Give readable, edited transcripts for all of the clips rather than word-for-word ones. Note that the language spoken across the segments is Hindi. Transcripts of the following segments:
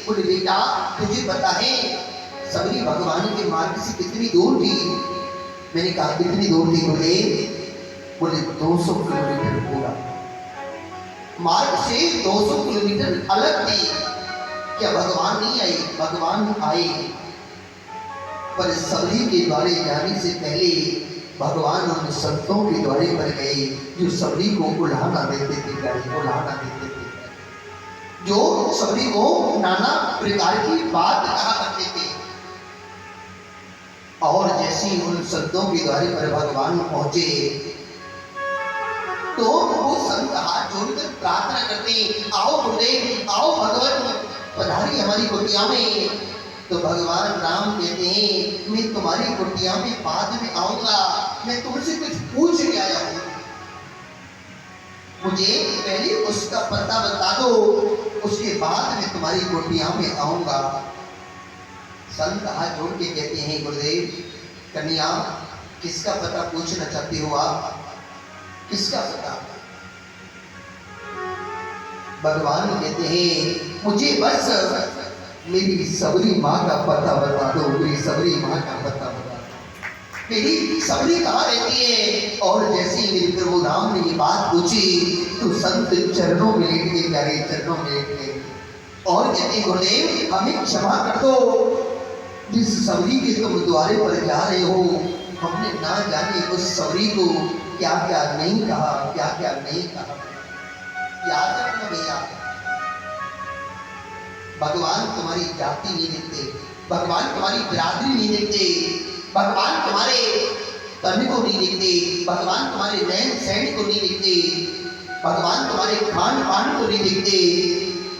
बोले बेटा तुझे पता है सबरी भगवान के मार्ग से कितनी दूर थी? मैंने कहा कितनी दूर थी बोले? बोले 200 किलोमीटर पूरा मार्ग से 200 किलोमीटर अलग थी। क्या भगवान नहीं आए? भगवान आए, पर सबरी के द्वारे जाने से पहले भगवान उन संतों के द्वारे पर गए जो सबरी को उल्हाना देते थे, उल्हाना देते थे, जो सबरी को नाना प्रकार की बात कहा करते थे। और जैसे ही उन संतों के द्वारे पर भगवान पहुंचे तो वो संत हाथ जोड़कर प्रार्थना करते, आओ गुरुदेव, आओ भगवान, पधारी हमारी कुटिया में। तो भगवान राम कहते हैं मैं तुम्हारी कुटिया में बाद में आऊंगा, मैं तुमसे कुछ पूछ के आया हूं, मुझे पहले उसका पता बता दो, उसके बाद मैं तुम्हारी कुटिया में आऊंगा। संत हाथ जोड़ के कहते हैं गुरुदेव कन्या किसका पता पूछना चाहते हो आप? किसका पता? भगवान कहते हैं मुझे बस मेरी सबरी माँ का पता बता दो, मेरी सबरी माँ का पता बता दो, मेरी सबरी कहाँ रहती है? और जैसे ही मेरे प्रभु राम ने ये बात पूछी तो संत चरणों में लेट गए, प्यारे चरणों में लेट गए और कहते गुरुदेव हमें क्षमा कर दो, जिस सबरी के तुम द्वारे पर जा रहे हो हमने ना जाने उस सबरी को क्या क्या नहीं कहा, क्या क्या नहीं कहा। याद रखना भैया, भगवान तुम्हारी जाति नहीं देखते, भगवान तुम्हारी बिरादरी नहीं देखते, भगवान तुम्हारे तन को नहीं देखते, भगवान तुम्हारे रहन सहन को नहीं देखते, भगवान तुम्हारे खान पान को नहीं देखते।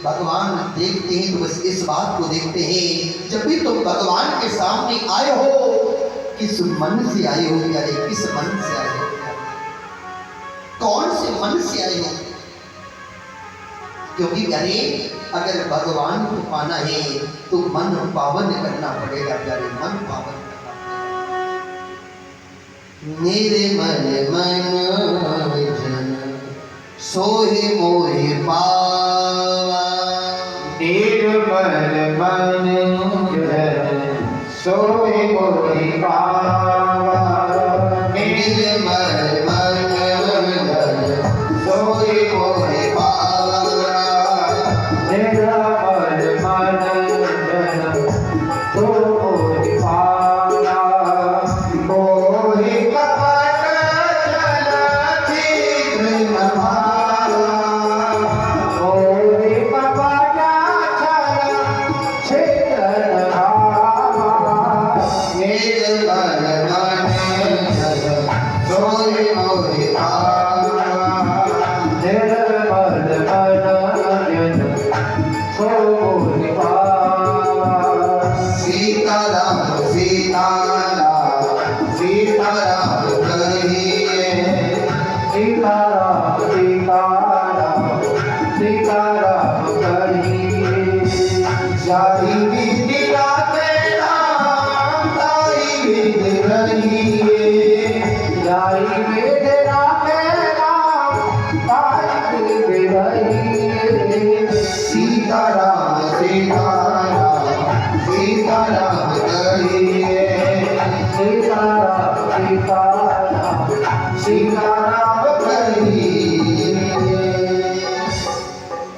भगवान देखते हैं तो बस इस बात को देखते हैं जब भी तुम भगवान के सामने आए हो किस मन से आए हो प्यारे, किस मन से आए हो, कौन से मन से आए हो? क्योंकि प्यारे अगर भगवान को पाना है तो मन पावन करना पड़ेगा प्यारे, मन पावन करना पड़ेगा। मेरे मन मन जन सोहे मोहे पावा, निर्मल मन जन सोहे मोहे पावा, निर्मल मन जन सोहे मोहे पावा, निर्मल मन जन सोहे पावा, मोहे कपट चल चित्र नभावा, मोहे कपट चल चित्र नभावा, निर्मल मन जन सोहे मोहे पावा, निर्मल मन जन सोहे पावा। सीताराम सीताराम सीताराम कहिए, सीताराम सीताराम सीताराम कहिए, जाहि विधि राखे राम ताहि विधि रहिए, जाहि वेद राखे राम ताहि वेद रहिए, सीताराम सीताराम सीताराम कहिए, सीताराम सीताराम सीताराम कहिए।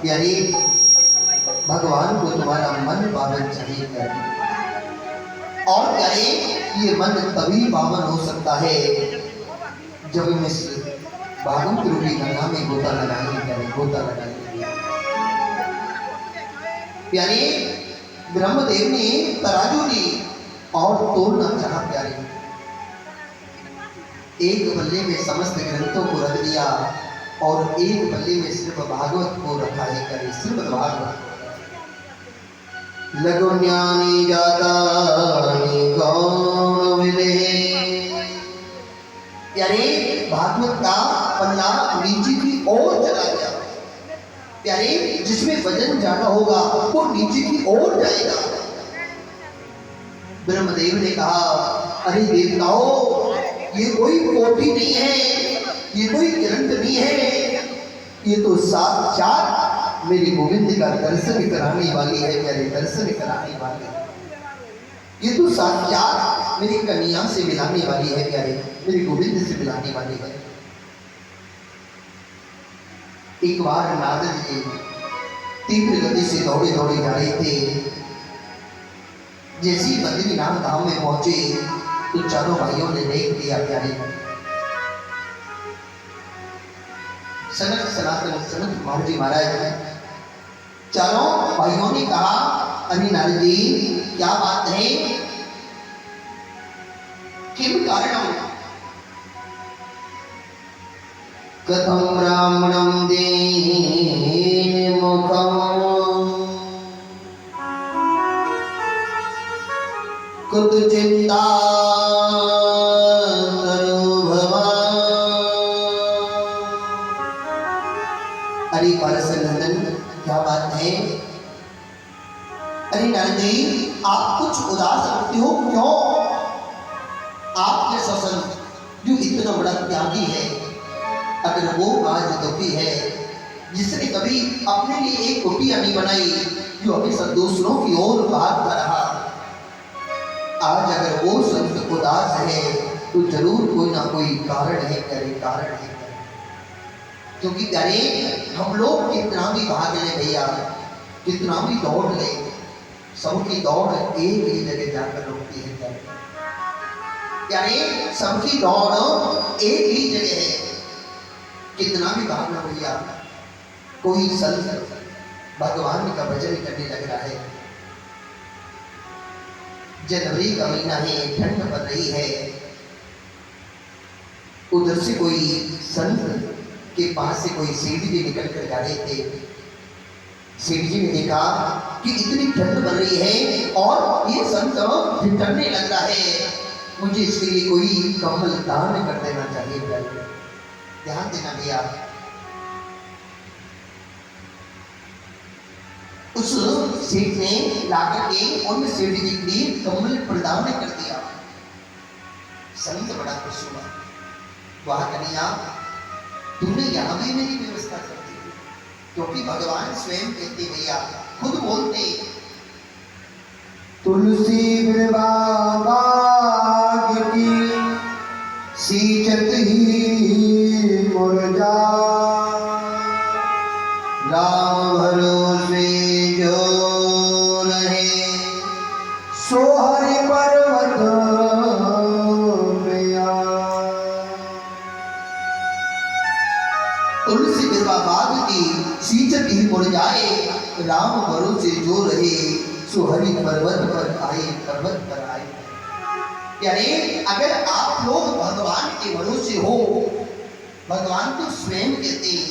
यानी भगवान को तुम्हारा मन पावन चाहिए प्यारे, और प्यारे ये मन तभी पावन हो सकता है जब हम इस भागवत रूपी गंगा में गोता लगाएंगे प्यारे, गोता लगाएंगे। प्यारे ब्रह्मदेव ने तराजू ली और तोड़ना चाहा प्यारे, एक बल्ले में समस्त ग्रंथों को रख दिया और एक बल्ले में सिर्फ भागवत को रखा है प्यारे, सिर्फ भागवत। लगो ज्ञानी जातानि गौण मिले, प्यारे भागवत का पन्ना नीचे की ओर चला गया प्यारे, जिसमें वजन ज्यादा होगा वो नीचे की ओर जाएगा। ब्रह्मदेव ने कहा अरे देवताओं ये कोई पोथी नहीं है, ये कोई ग्रंथ नहीं है, ये तो साक्षात मेरे गोविंद का दर्शन कराने वाली है, मेरे दर्शन कराने वाली है। ये तो साक्षात मेरी कन्या से मिलाने वाली है, प्यारे मेरे गोविंद से मिलाने वाली है। एक बार नारद जी तीव्र गति से दौड़े दौड़े जा रहे थे। जैसे ही बद्रीनाथ धाम में पहुंचे तो चारों भाइयों ने देख लिया, प्यारे सनत सनातन सनत कुमार जी महाराज, चारों भाइयों ने कहा, अरे नारद जी क्या बात है, किम कारणम कथम ब्राह्मणं दीन मुखम कुत चिंता अरे परसनंदन क्या बात है? अरे नारद जी आप कुछ उदास लगते हो, क्यों? आपके ससंत जो इतना बड़ा त्यागी है, अगर वो आज दुखी है, जिसने कभी अपने लिए एक कुटिया नहीं बनाई, जो हमेशा दूसरों की ओर भागता रहा, आज अगर वो संत उदास है तो जरूर कोई ना कोई कारण है, प्यारे कारण है। क्योंकि प्यारे हम लोग कितना भी भाग ले भैया, कितना भी दौड़ ले, सबकी दौड़ एक ही जगह जाकर रुकती है प्यारे, सबकी दौड़ एक ही जगह है। कितना भी भाग लो भैया, कोई संत भगवान का भजन करने लग रहा है, जनवरी का महीना है, ठंड पड़ रही है, उधर से कोई संत के पास से कोई सेठ जी निकल कर जा रहे थे। सेठ जी ने देखा कि इतनी ठंड पड़ रही है और ये संत ठिठुरने लग रहा है, मुझे इसके लिए कोई कम्बल दान कर देना चाहिए। ध्यान देना भैया, उस सेठ ने लाकर के उन सेठ जी के लिए कम्बल प्रदान कर दिया। संत बड़ा खुश हुआ, वाह कन्या तुमने यहाँ भी मेरी व्यवस्था कर दी, क्योंकि भगवान स्वयं कहते भैया, खुद बोलते, तुलसी बाग की सींचत ही मुरझा, राम भरोसे जो रहे सो हरि पर्वत में आ। तुलसी बिरवा बाग की सींचत ही मुरझाए, राम भरोसे जो रहे सो हरि पर्वत पर आए, पर्वत पर आए। यानी अगर आप लोग भगवान के भरोसे हो, भगवान तो स्वयं कहते हैं,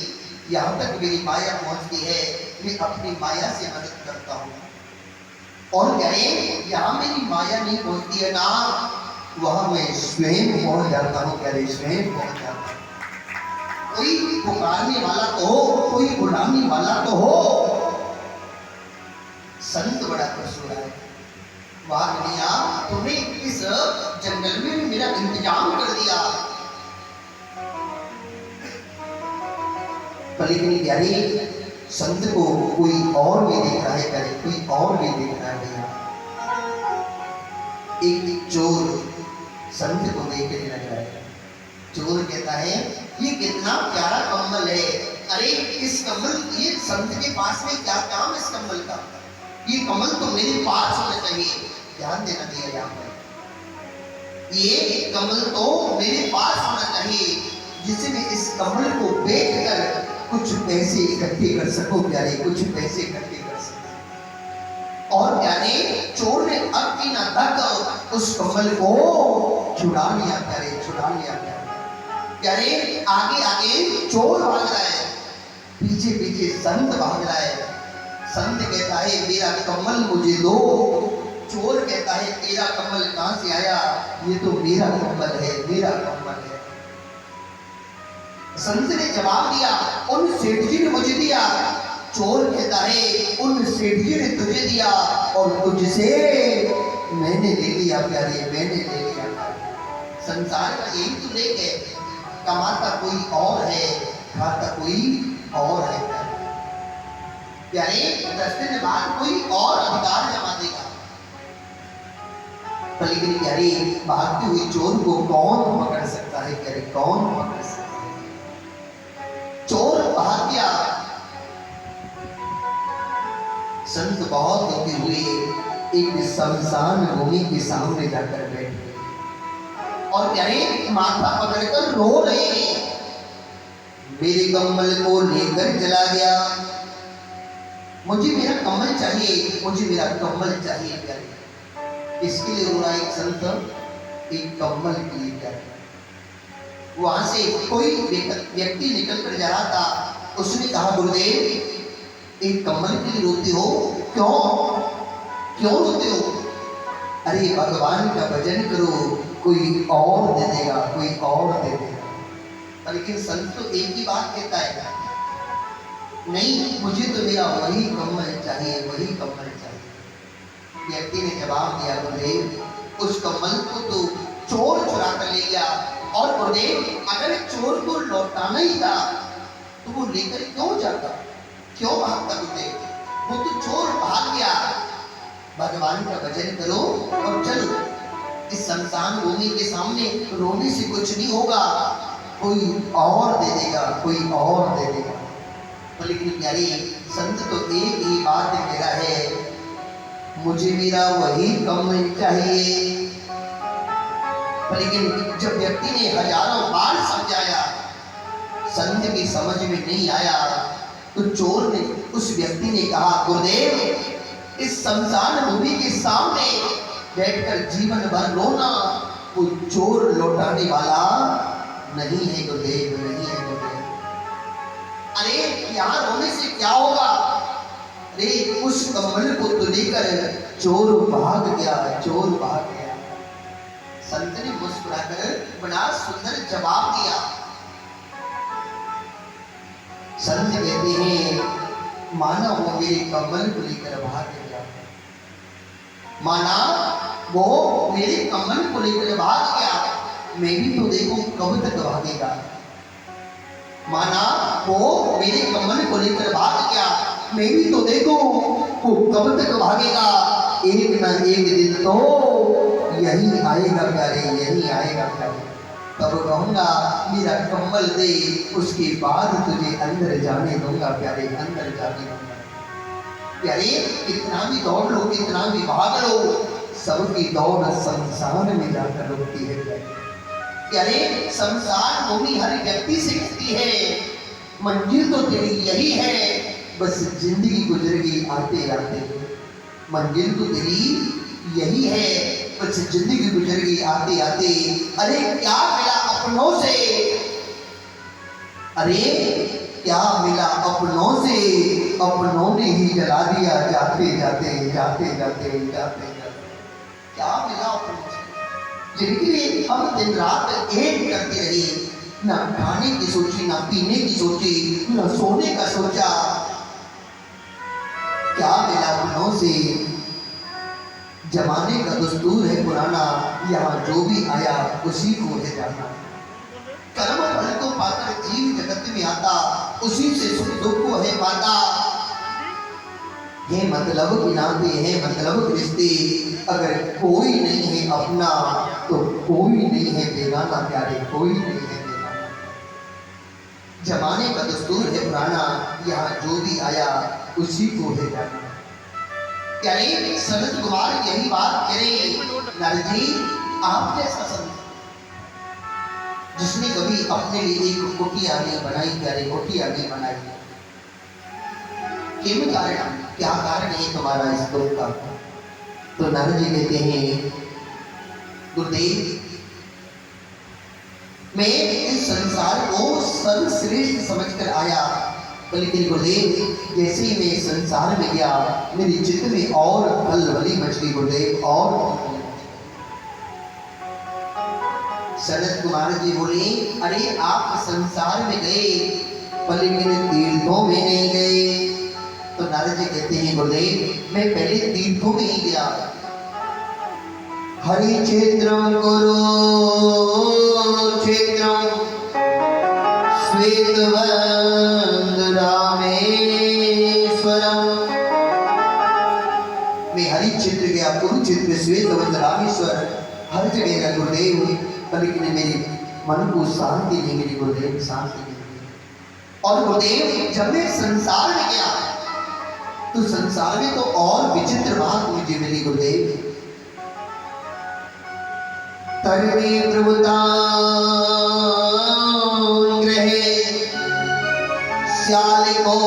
यहाँ तक मेरी माया पहुंचती है, मैं अपनी माया से मदद करता हूँ, और यानी यहाँ मेरी माया नहीं पहुंचती है ना, वहां मैं स्वयं पहुंच जाता हूँ, कह रहे स्वयं पहुंच जाता हूँ। कोई पुकारने वाला तो हो, कोई बुलाने वाला तो हो। संत बड़ा खुश हो रहा है, वाह कन्या तुमने इस जंगल में मेरा इंतजाम कर दिया। लेकिन प्यारे संत को कोई और भी देख रहा है, प्यारे कोई और भी देख रहा है। एक चोर संत को देखने लग रहा है। चोर कहता है, ये कितना प्यारा कम्बल है, अरे इस कम्बल, ये संत के पास में क्या काम इस कम्बल का, ये कमल तो मेरे पास होना चाहिए। ध्यान देना चाहिए यहाँ पर, ये कमल तो मेरे पास होना चाहिए, जिससे मैं इस कमल को बेचकर कुछ पैसे इकट्ठे कर सकूं, प्यारे कुछ पैसे इकट्ठे कर सकूं। और प्यारे चोर ने अब की ना तक उस कमल को छुड़ा लिया, प्यारे छुड़ा लिया। प्यारे आगे आगे चोर भाग रहा है, पीछे पीछे संत भाग रहा है। संत कहता है, मेरा कमल मुझे दो। चोर कहता है, तेरा कमल कहां से आया, ये तो मेरा कमल है, मेरा कमल है। संत ने जवाब दिया, उन सेठ जी ने मुझे दिया। चोर कहता है, उन सेठ जी ने तुझे दिया और तुझसे मैंने ले लिया, प्यारे मैंने ले लिया। संसार का यही तो लेख है, कमाता कोई और है, खाता कोई और है। प्यारे 10 दिन बाद कोई और अधिकार जमा देगा। लेकिन प्यारे भागते हुए चोर को कौन पकड़ सकता है? प्यारे कौन पकड़ सकता है? चोर भाग गया। संत बहुत दुखी हुए, एक शमशान भूमि के सामने जाकर बैठ गए और प्यारे माथा पकड़कर रो रहे हैं। मेरे कम्बल को लेकर चला गया, मुझे मेरा कम्बल चाहिए, मुझे मेरा कम्बल चाहिए। प्यारे इसके लिए रो रहा एक संत, एक कम्बल के लिए। प्यारे वहां से कोई व्यक्ति निकल कर जा रहा था, उसने कहा गुरुदेव एक कम्बल के लिए रोते हो? क्यों क्यों रोते हो? अरे भगवान का भजन करो, कोई और दे देगा, कोई और दे देगा। लेकिन संत तो एक ही बात कहता है, नहीं मुझे तो मेरा वही कम्बल चाहिए, वही कम्बल चाहिए। व्यक्ति ने जवाब दिया गुरुदेव उस कम्बल को तो चोर चुरा कर ले गया, और गुरुदेव अगर चोर को लौटाना ही था तो वो लेकर क्यों जाता, क्यों भागता? गुरुदेव वो तो चोर भाग गया। भगवान का भजन करो और चलो, इस शमशान भूमि के सामने रोने से कुछ नहीं होगा, कोई और दे देगा, कोई और दे देगा। तो लेकिन प्यारी संत तो एक ही बात कह रहा है, मुझे मेरा वही कम्बल चाहिए। लेकिन जब व्यक्ति ने हजारों बार समझाया, संत की समझ में नहीं आया, तो चोर ने, उस व्यक्ति ने कहा गुरुदेव इस शमशान भूमि के सामने बैठकर जीवन भर रोना, वो चोर लौटाने वाला नहीं है गुरुदेव, नहीं है गुरुदेव। अरे यहाँ रोने से क्या होगा? अरे उस कम्बल को तो लेकर चोर भाग गया, चोर भाग गया। संत ने मुस्कुराकर बड़ा सुंदर जवाब दिया। संत कहते हैं माना वो मेरे कम्बल को लेकर भाग गया, माना वो मेरे कम्बल को लेकर भाग गया, मैं भी तो देखो कब तक भागेगा। माना वो मेरे कम्बल को लेकर भाग गया, मैं भी तो देखो वो कब तक भागेगा। एक ना एक दिन तो यही आएगा प्यारे, यही आएगा प्यारे। तब कहूँगा मेरा कम्बल दे, उसके बाद तुझे अंदर जाने दूंगा प्यारे, अंदर जाने दूंगा। प्यारे कितना भी दौड़ लो, कितना भी भाग लो, सबकी दौड़ संसार में जाकर रुकती है प्यारे। संसार भूमि हर व्यक्ति से कहती है मंजिल तो तेरी यही है, बस जिंदगी गुजरेगी आते आते। मंजिल तो तेरी यही है, बस जिंदगी गुजरेगी आते आते। अरे क्या मिला अपनों से, अरे क्या मिला अपनों से, अपनों ने ही जला दिया जाते जाते जाते जाते जाते जाते। क्या मिला अपनों से, जिनके लिए हम दिन रात एक करते रहे, ना खाने की सोची, ना पीने की सोची, ना सोने का सोचा। क्या मिला अपनों से? जमाने का दस्तूर है पुराना, यहाँ जो भी आया उसी को है जाना। कर्म फल को पाकर जीव जगत में आता, उसी से सुख दुख को है पाता। ये मतलब की नाते है, मतलब रिश्ते, अगर कोई नहीं है अपना तो कोई नहीं है बेगाना प्यारे, कोई नहीं है बेगाना। जमाने का दस्तूर है पुराना, यहाँ जो भी आया उसी को है जाना। प्यारे सनत कुमार यही बात कह रहे हैं, नारद जी आप जैसा संत जिसने कभी अपने लिए एक कुटिया नहीं बनाई, प्यारे कुटिया नहीं बनाई, किम कारण, क्या कारण है तुम्हारा इस दुख का? तो नारद जी कहते हैं गुरुदेव मैं इस संसार को सर्वश्रेष्ठ समझकर आया, लेकिन गुरुदेव जैसे ही मैं संसार में गया मेरी चित्त में और खलबली मच गई गुरुदेव, और सनत कुमार जी बोले अरे आप संसार में गए पर लेकिन तीर्थों में नहीं गए। तो नारद जी कहते हैं गुरुदेव मैं पहले तीर्थों में ही गया। हरि क्षेत्रम कुरु क्षेत्रम श्वेतवंद रामेश्वरम मैं हरिक्षेत्र गया, कुरुक्षेत्र, श्वेतवंश, रामेश्वर, हर जगह गया गुरुदेव, लेकिन मेरे मन को शांति नहीं मिली गुरुदेव, शांति नहीं मिली। और गुरुदेव जब मैं संसार में गया तो संसार में तो और विचित्र बात मुझे मिली गुरुदेव। तर्वे प्रभुता ग्रहे श्यालिको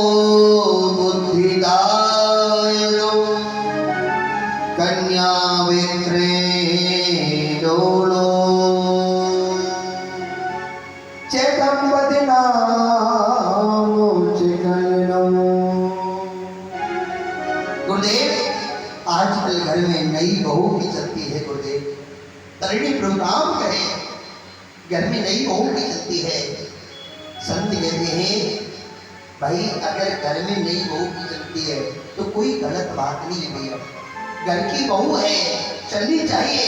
बुद्धिदायको कन्या विक्रे डोलो चेकम बदनामो चिकनो। गुरुदेव आजकल घर में नई बहू की चलती है गुरुदेव, तरिणी प्रोग्राम कहे घर में नई बहू की चलती है। संत कहते हैं भाई अगर घर में नई बहू की चलती है तो कोई गलत बात नहीं है भैया, घर की बहू है चलनी चाहिए।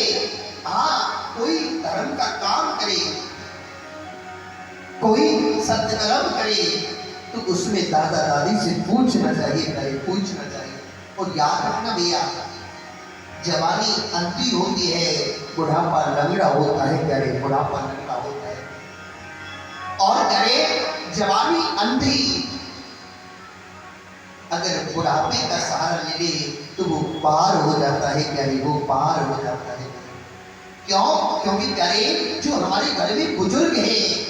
हाँ कोई धर्म का काम करे, कोई सत्कर्म करे तो उसमें दादा दादी से पूछना चाहिए भाई, पूछना चाहिए। और याद रखना भैया जवानी अंधी होती है, बुढ़ापा लंगड़ा होता है, करे बुढ़ापा लंगड़ा होता है। और करे जवानी अंधी अगर बुढ़ापे का सहारा ले ले तो वो पार हो जाता है, करे वो पार हो जाता है। क्यों? क्योंकि करे जो हमारे घर में बुजुर्ग हैं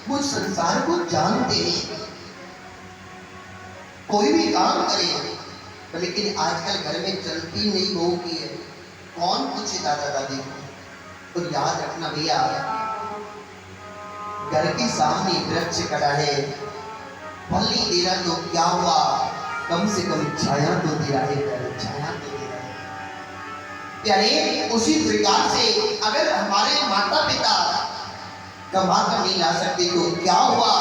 वो संसार को जानते हैं, कोई भी काम करे। लेकिन आजकल घर में चलती नहीं बहू की है, कौन पूछे दादा दादी को। तो याद रखना भैया घर के सामने वृक्ष खड़ा है, फल नहीं दे रहा तो क्या हुआ, कम से कम छाया तो दे रहा है, छाया तो दे रहा है। यानी उसी प्रकार से अगर हमारे माता पिता कमा कर नहीं ला सकते तो क्या हुआ,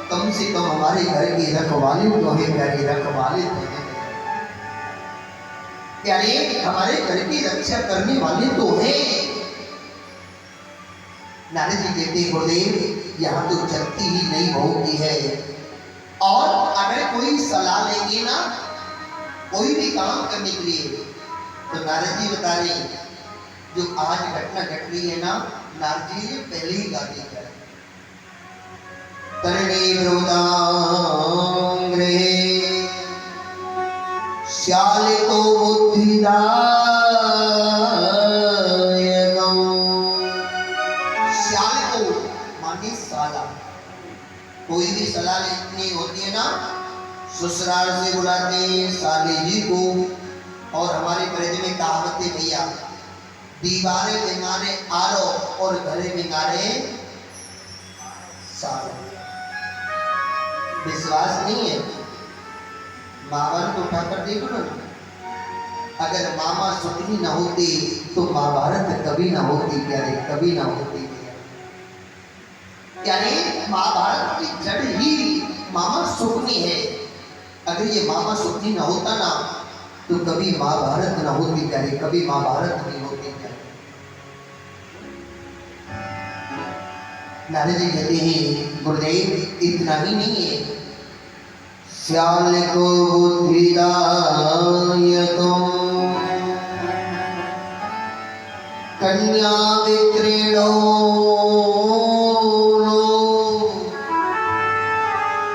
कम से कम हमारे घर की रखवाली तो है, प्यारी रखवाली तो है, यानी हमारे घर की रक्षा करने वाले तो है। नारद जी कहते गुरुदेव यहाँ तो चलती ही नहीं बहू की है, और अगर कोई सलाह लेंगे ना कोई भी काम करने के लिए तो नारद जी बता रहे जो आज घटना घट रही है ना, नारद जी ने पहले ही गा दी है। तरणे ब्रोदांग्रे श्यालिको बुद्धिदायको, श्यालिको माने साला, कोई भी सलाह लेनी होती है ना ससुराल से बुलाते हैं साले जी को। और हमारे परिधि में कहावत है भैया, दीवारे बिंगारे आरो और घरे बिंगारे सालो। विश्वास नहीं है मामा को उठाकर देखो ना, अगर मामा सुखनी ना होती तो महाभारत कभी ना होती, प्यारे कभी ना होती। यानी महाभारत की जड़ ही मामा सुखनी है, अगर ये मामा सुखनी ना होता ना तो कभी महाभारत ना होती, प्यारे कभी महाभारत नहीं होती। नारद जी कहते हैं गुरुदेव इतना ही नहीं है, श्यालिको बुद्धिदायको कन्या विक्रीणो।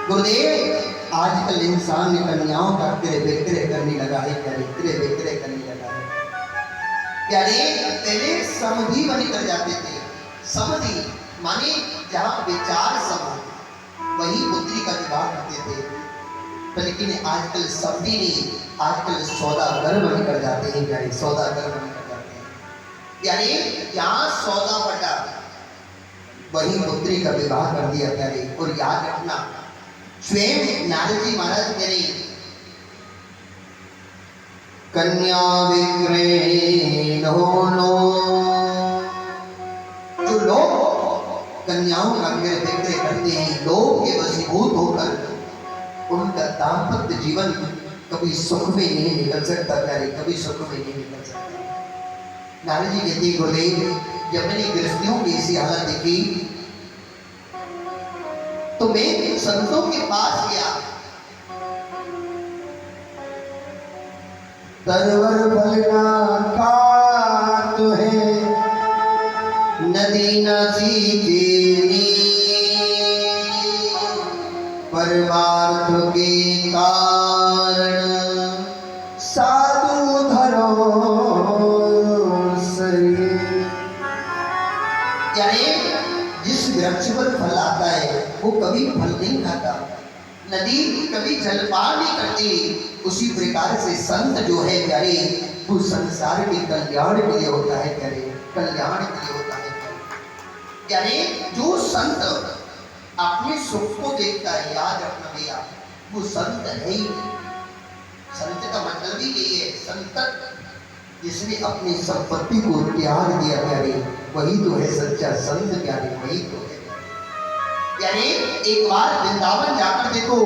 गुरुदेव आजकल इंसान कन्याओं का क्रय विक्रय करने लगा है, क्रय विक्रय करने लगा है। यानी पहले समधि बनकर जाते थे, समधि माने जहाँ विचार सम वही पुत्री का विवाह करते थे। लेकिन आजकल समझी नहीं, आजकल सौदागर बनकर जाते हैं, यानी सौदागर बनकर जाते हैं। यानी जहाँ सौदा बटा वही पुत्री का विवाह कर दिया प्यारे। और याद रखना स्वयं नारद जी महाराज करें कन्या विक्रय नो, जो लोग कन्याओं का विक्रय करते हैं, लोग के वशीभूत होकर उनका दाम्पत्य जीवन कभी सुख में नहीं निकल सकता प्यारे, कभी सुख में नहीं निकल सकता। नारद जी कहते गुरुदेव जब मैंने गृहस्थियों की ऐसी हालत देखी तो मैं संतों के पास गया, तरवर फलना खात है नदी न सींचेनी परमार्थ के कारण साधु धरो सरे। यानी जिस वृक्ष पर फल आता है वो कभी फल नहीं खाता, नदी कभी जलपान नहीं करती, उसी प्रकार से संत जो है प्यारे वो संसार के कल्याण के लिए होता है प्यारे, कल्याण के लिए होता है प्यारे। यानी जो संत अपने सुख को देखता है, याद रखना भैया वो संत है ही नहीं। संत का मतलब ही यही है, संत जिसने अपनी संपत्ति को त्याग दिया प्यारे वही तो है सच्चा संत प्यारे, वही तो है। यानी एक बार वृंदावन जाकर देखो,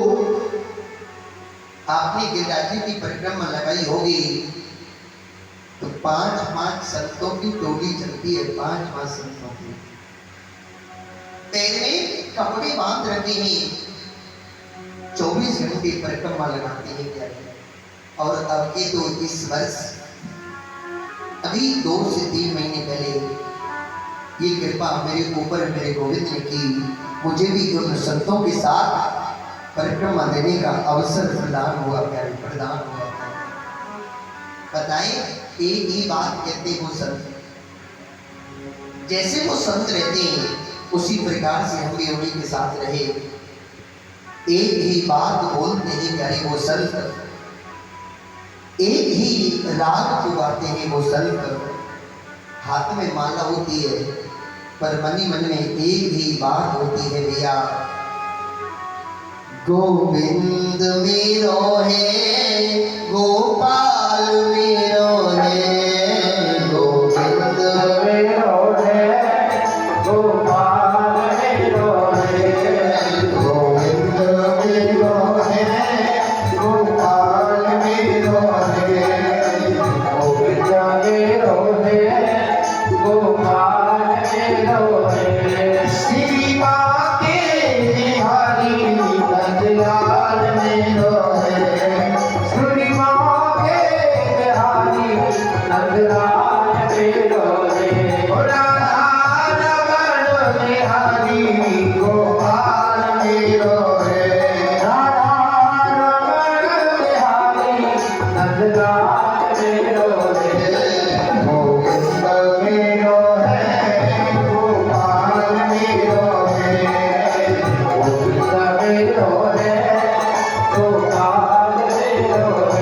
आपने गिरिराज जी की परिक्रमा लगाई होगी तो 5-5 संतों की टोली चलती है, 5-5 संतों की, पैर में कपड़े बांध रखे हैं, 24 घंटे परिक्रमा लगाते हैं प्यारे। और अब के तो इस वर्ष अभी 2 से 3 महीने पहले ये कृपा मेरे ऊपर मेरे गोविंद ने की, मुझे भी उन संतों के साथ परिक्रमा देने का अवसर प्रदान हुआ प्यारे, प्रदान हुआ। बताएं एक ही बात कहते वो संत, जैसे वो संत रहते हैं उसी प्रकार से हम भी उन्हीं के साथ रहे। एक ही बात बोलते हैं प्यारे वो संत, एक ही राग को गाते हैं वो संत, हाथ में माला होती है पर मनी मन में एक ही बात होती है भैया, गोविंद मेरो है गोपाल मेरो है, गोविंद मेरो है गोपाल मेरो है, गोविंद मेरो है गोपाल मेरो है, गोविंद मेरो है गोपाल मेरो है, श्री माँ के बिहारी नंदलाल मेरो है, श्री माँ के बिहारी नंदलाल मेरो है, राधा रमण बिहारी गोपाल मेरो है, राधा रमण बिहारी नंदलाल मेरो है, गोविंद मेरो है गोपाल मेरो है, गोविंद मेरो है गोपाल मेरो है।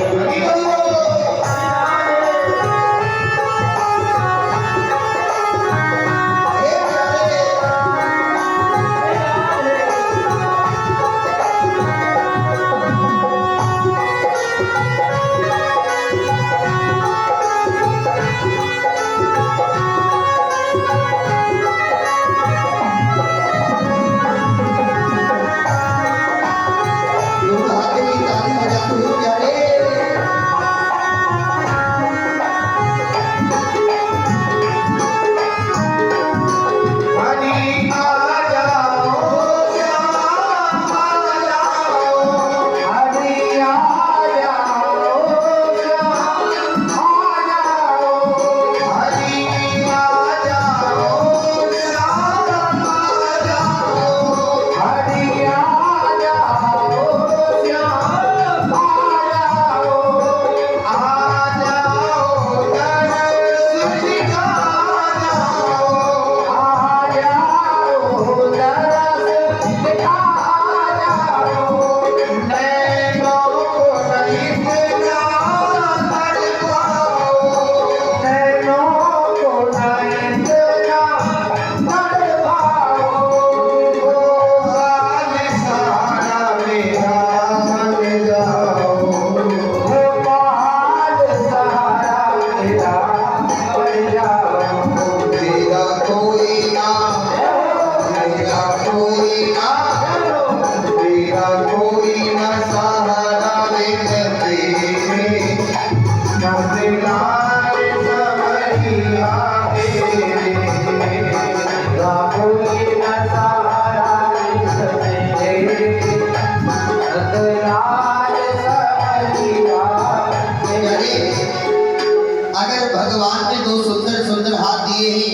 अगर भगवान ने दो सुंदर सुंदर हाथ दिए हैं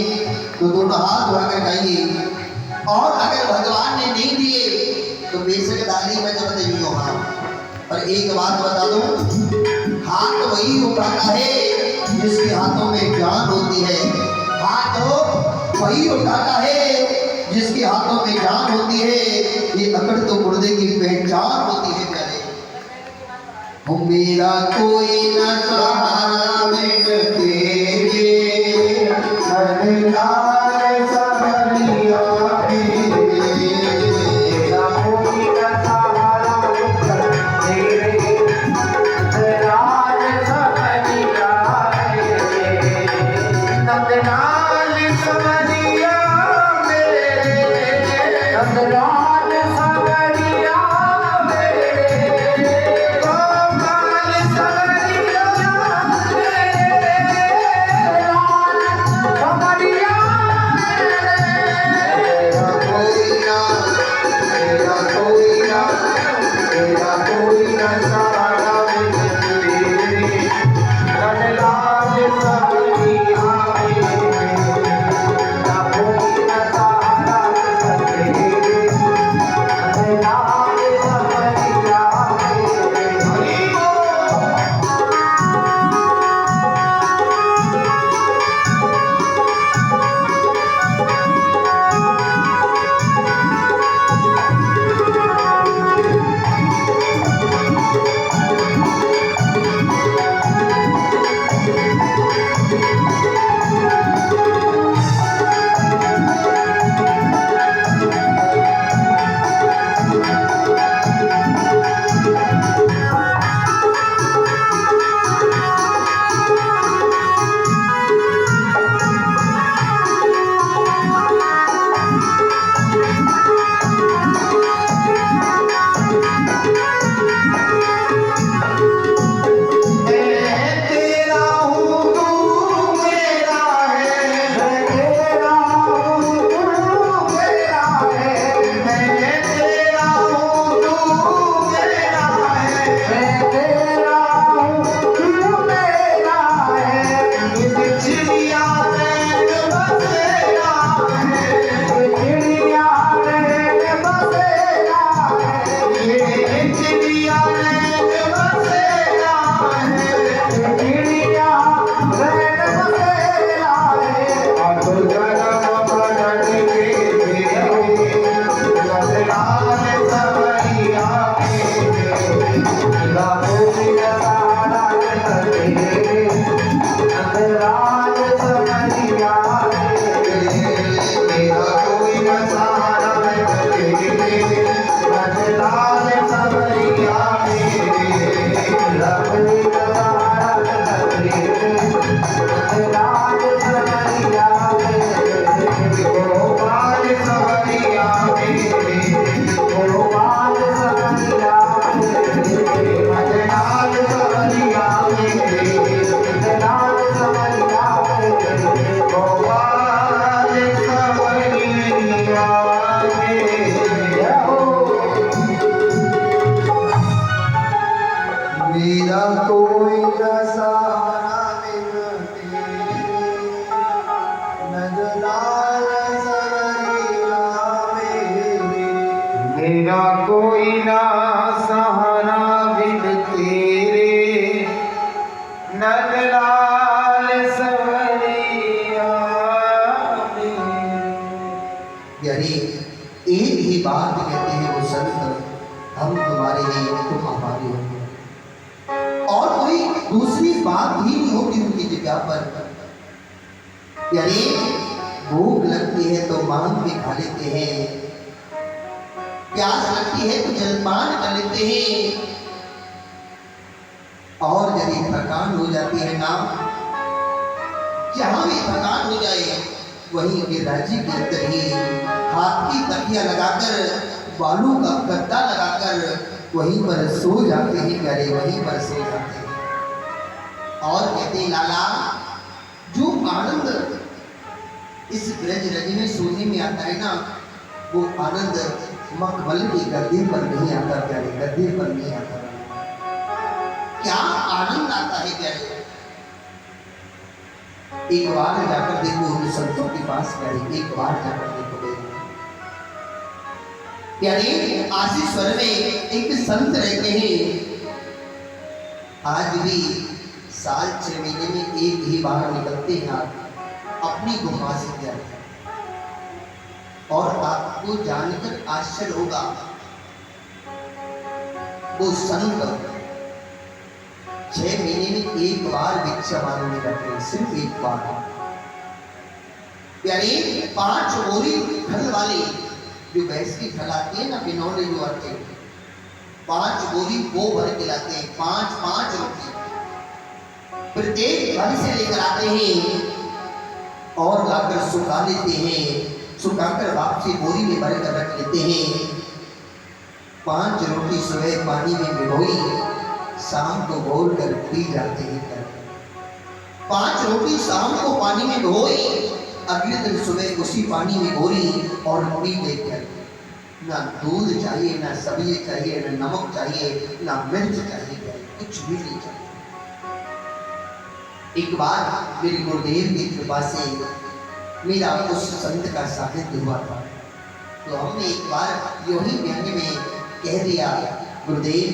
तो दोनों हाथ उठाकर खाइए, और अगर भगवान ने नहीं दिए तो बेशक दादी मैं तो नहीं हूँ। और एक बात बता दूं, हाथ वही उठाता है जिसके हाथों में जान होती है। हाथ वही उठाता है जिसके हाथों में जान होती है। ये अकड़ तो मुर्दे की पहचान होती है प्यारे। हो मेरा कोई न सहारा मिट तेरे, मेरा कोई ना सहारा बिन तेरे, नंदलाल सवरिया यानी एक ही बात कहते हैं वो संत, हम तुम्हारे हैं तुम हमारे हो, और कोई दूसरी बात ही नहीं होगी उनकी जगह पर। यानी भूख लगती है तो मांग के खा लेते हैं, प्यास लगती है तो जलपान कर लेते हैं, और यदि थकान हो जाती है ना, जहां भी थकान हो जाए वहीं के राज्य के अंदर ही हाथ की तकिया लगाकर, बालू का गद्दा लगाकर वहीं पर सो जाते हैं प्यारे, वहीं पर सो जाते हैं। और कहते हैं लाला, जो आनंद इस ब्रज रज में सोने में आता है ना, वो आनंद मखमल की गद्दे पर नहीं आता प्यारे, गद्दे पर नहीं आता। क्या आनंद आता है प्यारे। एक बार जाकर देखो उन संतों के पास प्यारे, एक बार जाकर देखो प्यारे। आशीष स्वर में एक संत रहते हैं, आज भी साल 6 महीने में एक ही बार निकलते हैं अपनी गुफा से जाते। और आपको जानकर आश्चर्य होगा, वो संत 6 महीने में एक बार भिक्षा मांगने जाते हैं, सिर्फ एक बार। प्यारे 5 बोरी फल वाले, जो भैंस की फल आती है ना, बिनौले जो आते हैं, 5 बोरी वो भर के लाते हैं, 5-5 रोटी प्रत्येक घर से लेकर आते हैं और लाकर सुखा लेते हैं। सुखाकर वापसी बोरी में भर कर रख लेते हैं। 5 रोटी सुबह पानी में भिगोई, शाम को घोल कर पी जाते हैं। 5 रोटी शाम को पानी में भिगोई, अगले दिन सुबह उसी पानी में घोली और पी लेकर। ना दूध चाहिए, ना सब्जी चाहिए, ना नमक चाहिए, ना मिर्च चाहिए, कुछ भी नहीं चाहिए। एक बार मेरे गुरुदेव की कृपा से मेरा उस संत का सानिध्य हुआ था, तो हमने एक बार यूं ही व्यंग्य में कह दिया, गुरुदेव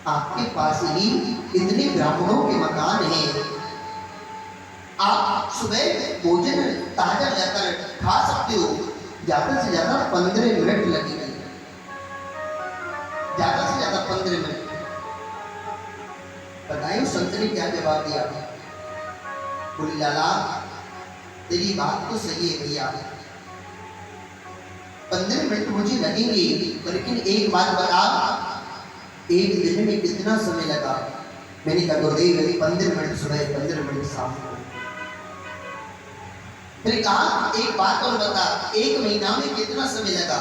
आपके पास ही इतने ब्राह्मणों के मकान हैं, आप सुबह भोजन ताजा लेकर खा सकते हो, ज्यादा से ज्यादा 15 मिनट लगेंगे, ज्यादा से ज्यादा 15 मिनट। बताइए उस संत ने क्या जवाब दिया? बोले लाला तेरी बात तो सही है भैया, 15 मिनट मुझे लगेंगे, लेकिन एक बात बता, एक दिन में कितना समय लगा? मैंने कहा गुरुदेव 15 मिनट सुबह, 15 मिनट शाम को। फिर कहा एक बात और बता, 1 महीना में कितना समय लगा?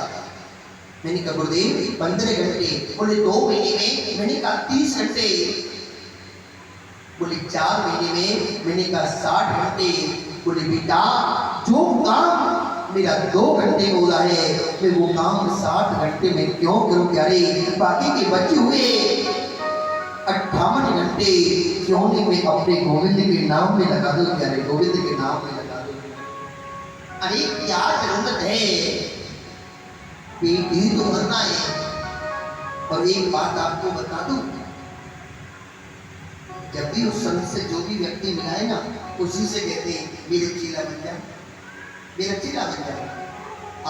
मैंने कहा गुरुदेव 15 घंटे। बोले 2 महीने में? मैंने कहा 30 घंटे। बोले 4 महीने में? मैंने कहा 60 घंटे। बोले बेटा जो काम मेरा 2 घंटे में हो रहा है, मैं वो काम 60 घंटे में क्यों करूं प्यारे? बाकी के बचे हुए 58 घंटे क्यों नहीं मैं अपने गोविंद के नाम में लगा दूं प्यारे, गोविंद के नाम में लगा दूं। अरे क्या जरूरत है, पेट ही तो भरना है। और एक बात आपको बता दूं, जब भी उस संत से जो भी व्यक्ति मिला है ना, उसी से कहते हैं मेरे चेला बन जा, मेरा चेला बन जा।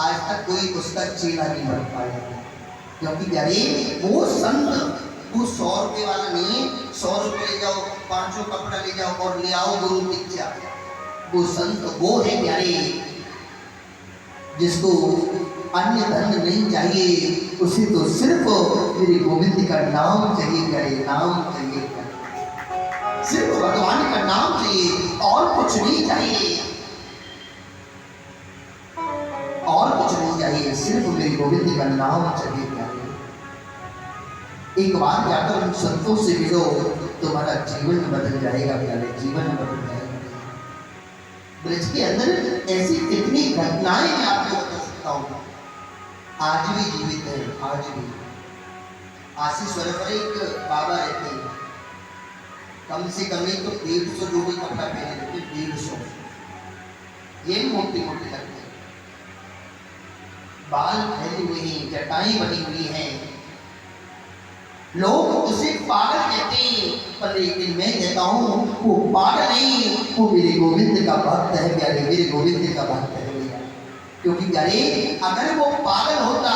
आज तक कोई उसका चेला नहीं बन पाया, क्योंकि प्यारे वो संत वो 100 रुपये वाला नहीं, 100 रुपये ले जाओ, 5 कपड़ा ले जाओ और ले आओ गुरु दीक्षा। वो संत वो है प्यारे जिसको अन्य धन नहीं चाहिए, उसे तो सिर्फ मेरे गोविंद का नाम चाहिए प्यारे, नाम चाहिए, सिर्फ भगवान का नाम चाहिए और कुछ नहीं चाहिए, और कुछ नहीं चाहिए, सिर्फ मेरे गोविंद का नाम चाहिए प्यारे। एक बार जाकर उन संतों से मिलो, तुम्हारा जीवन बदल जाएगा प्यारे, जीवन बदल जाएगा। ब्रज के अंदर ऐसी कितनी घटनाएं मैं आपको बता सकता हूँ, आज भी जीवित है, आज भी। आशीष पर एक बाबा रहते हैं, कम से कम तो 150 जोड़ी कपड़ा पहने रहते, 150, ये मोटी मोटी लगते हैं, बाल फैले हुए हैं, जटाएं बनी हुई हैं, लोग उसे पागल कहते हैं, पर लेकिन मैं कहता हूँ वो पागल नहीं, वो मेरे गोविंद का भक्त है प्यारे, मेरे गोविंद का भक्त है भैया। क्योंकि प्यारे अगर वो पागल होता,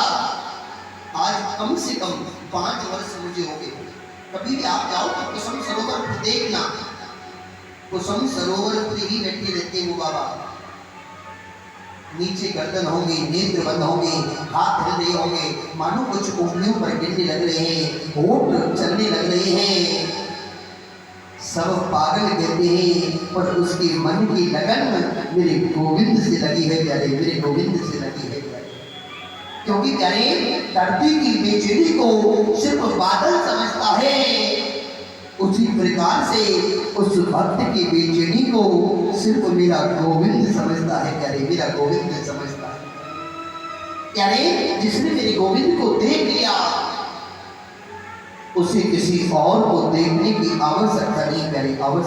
आज कम से कम 5 वर्ष मुझे हो गए, कभी भी आप जाओ तो कुसुम सरोवर पर देखना, कुसुम सरोवर पर ही बैठे रहते वो बाबा, नीचे गर्दन होंगे, नेत्र बंद होंगे, हाथ हिल रहे होंगे, मानो कुछ उंगलियों पर गिरने लग रहे हैं, होठ चलने लग रहे हैं, सब पागल कहते हैं, पर उसके मन की लगन मेरे गोविंद से लगी है प्यारे, मेरे गोविंद से लगी है प्यारे। क्योंकि प्यारे धरती की बेचैनी को सिर्फ बादल समझता है, उसी प्रकार से उस भक्त की बेचैनी को सिर्फ मेरा गोविंद समझता है प्यारे, मेरा गोविंद समझता है प्यारे। जिसने मेरे गोविंद को देख लिया, उसे किसी और को देखने की आवश्यकता नहीं प्यारे, आवश्यकता